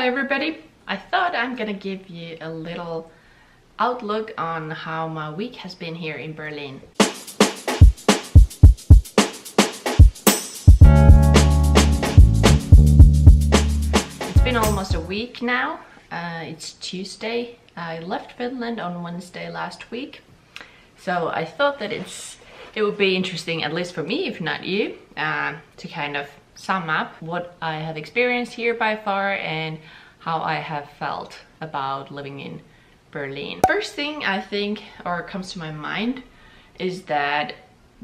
everybody! I thought I'm gonna give you a little outlook on how my week has been here in Berlin. It's been almost a week now. It's Tuesday. I left Finland on Wednesday last week. So I thought that it would be interesting, at least for me, if not you, to kind of sum up what I have experienced here by far and how I have felt about living in Berlin. First thing I think or comes to my mind is that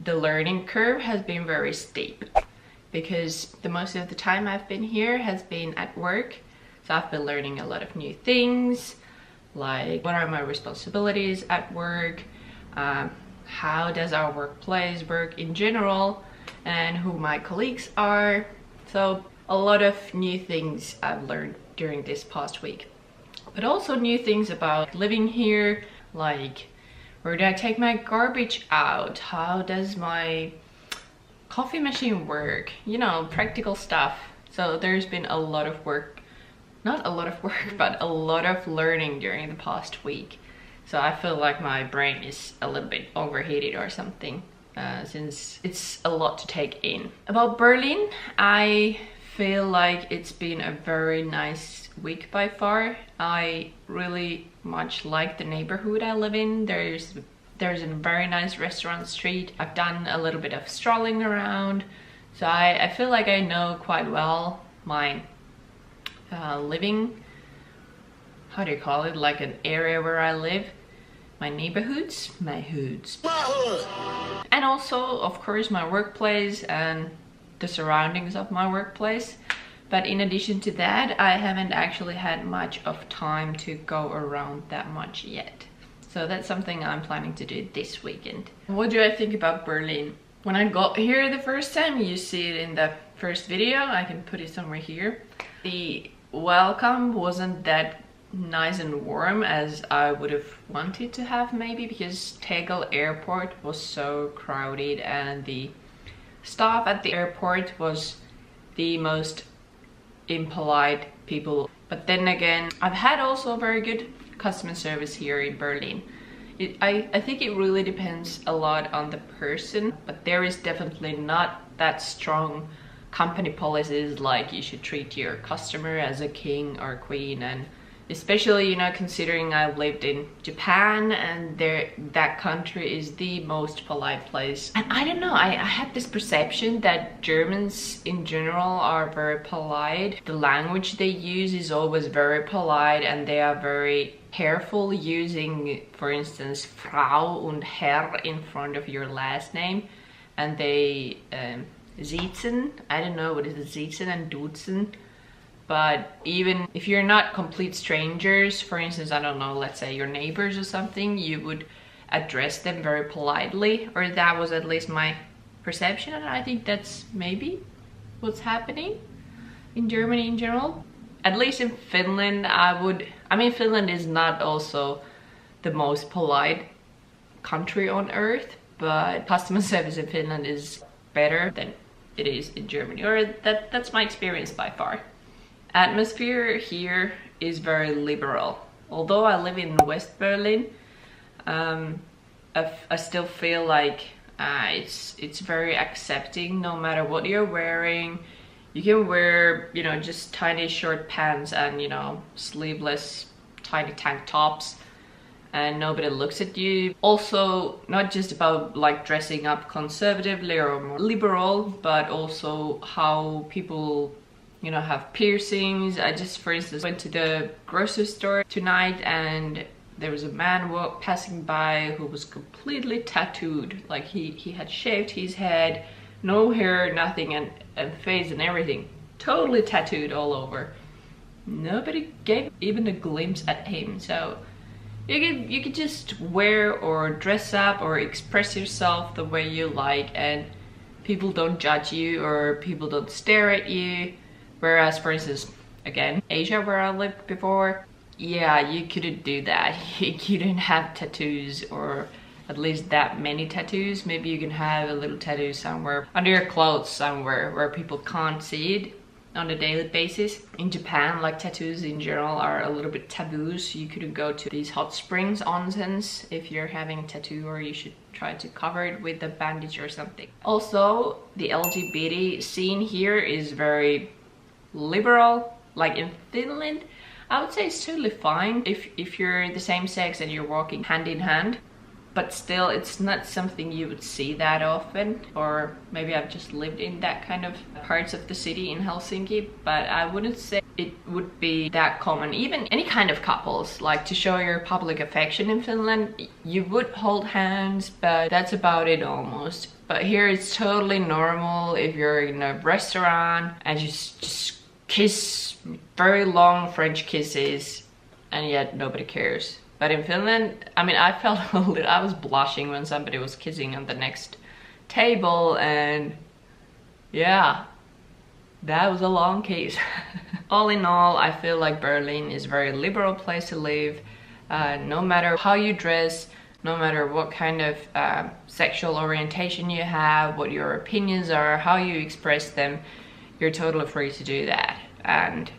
the learning curve has been very steep, because the most of the time I've been here has been at work. So I've been learning a lot of new things, like what are my responsibilities at work, how does our workplace work in general, and who my colleagues are. So a lot of new things I've learned during this past week. But also new things about living here, like where do I take my garbage out? How does my coffee machine work? You know, practical stuff. So there's been a lot of work, not a lot of work, but a lot of learning during the past week. So I feel like my brain is a little bit overheated or something, since it's a lot to take in. About Berlin, I feel like it's been a very nice week by far. I really much like the neighborhood I live in. There's a very nice restaurant street. I've done a little bit of strolling around. So I feel like I know quite well my living, how do you call it, like an area where I live, my neighborhoods, my hoods, and also of course my workplace and the surroundings of my workplace. But in addition to that, I haven't actually had much of time to go around that much yet. So that's something I'm planning to do this weekend. What do I think about Berlin? When I got here the first time, you see it in the first video, I can put it somewhere here. The welcome wasn't that nice and warm as I would have wanted to have, maybe because Tegel airport was so crowded and the staff at the airport was the most impolite people. But then again, I've had also very good customer service here in Berlin. I think it really depends a lot on the person, but there is definitely not that strong company policies like you should treat your customer as a king or queen. And especially, you know, considering I've lived in Japan and that country is the most polite place. And I don't know, I had this perception that Germans in general are very polite. The language they use is always very polite and they are very careful using, for instance, Frau and Herr in front of your last name. And they siezen, I don't know what is it, siezen and duzen. But even if you're not complete strangers, for instance, I don't know, let's say your neighbors or something, you would address them very politely, or that was at least my perception, and I think that's maybe what's happening in Germany in general. At least in Finland, I mean, Finland is not also the most polite country on earth, but customer service in Finland is better than it is in Germany, or that's my experience by far. Atmosphere here is very liberal. Although I live in West Berlin, I still feel like it's very accepting no matter what you're wearing. You can wear, you know, just tiny short pants and, you know, sleeveless tiny tank tops and nobody looks at you. Also, not just about like dressing up conservatively or more liberal, but also how people, you know, have piercings. I just, for instance, went to the grocery store tonight and there was a man passing by who was completely tattooed. Like he had shaved his head, no hair, nothing, and face and everything. Totally tattooed all over. Nobody gave even a glimpse at him. So you could just wear or dress up or express yourself the way you like and people don't judge you or people don't stare at you. Whereas, for instance, again, Asia where I lived before, yeah, you couldn't do that. You couldn't have tattoos, or at least that many tattoos. Maybe you can have a little tattoo somewhere under your clothes somewhere where people can't see it. on a daily basis. In Japan, like tattoos in general are a little bit taboo, so you couldn't go to these hot springs, onsens, if you're having a tattoo, or you should try to cover it with a bandage or something. Also, the LGBT scene here is very liberal. Like in Finland, I would say it's totally fine if you're the same sex and you're walking hand in hand. But still, it's not something you would see that often, or maybe I've just lived in that kind of parts of the city in Helsinki, but I wouldn't say it would be that common. Even any kind of couples, like to show your public affection in Finland, you would hold hands, but that's about it almost. But here it's totally normal if you're in a restaurant and you just kiss very long French kisses, and yet nobody cares. But in Finland, I mean, I felt a little, I was blushing when somebody was kissing on the next table, and yeah, that was a long kiss. All in all, I feel like Berlin is a very liberal place to live. No matter how you dress, no matter what kind of sexual orientation you have, what your opinions are, how you express them, you're totally free to do that. And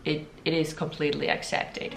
it is completely accepted.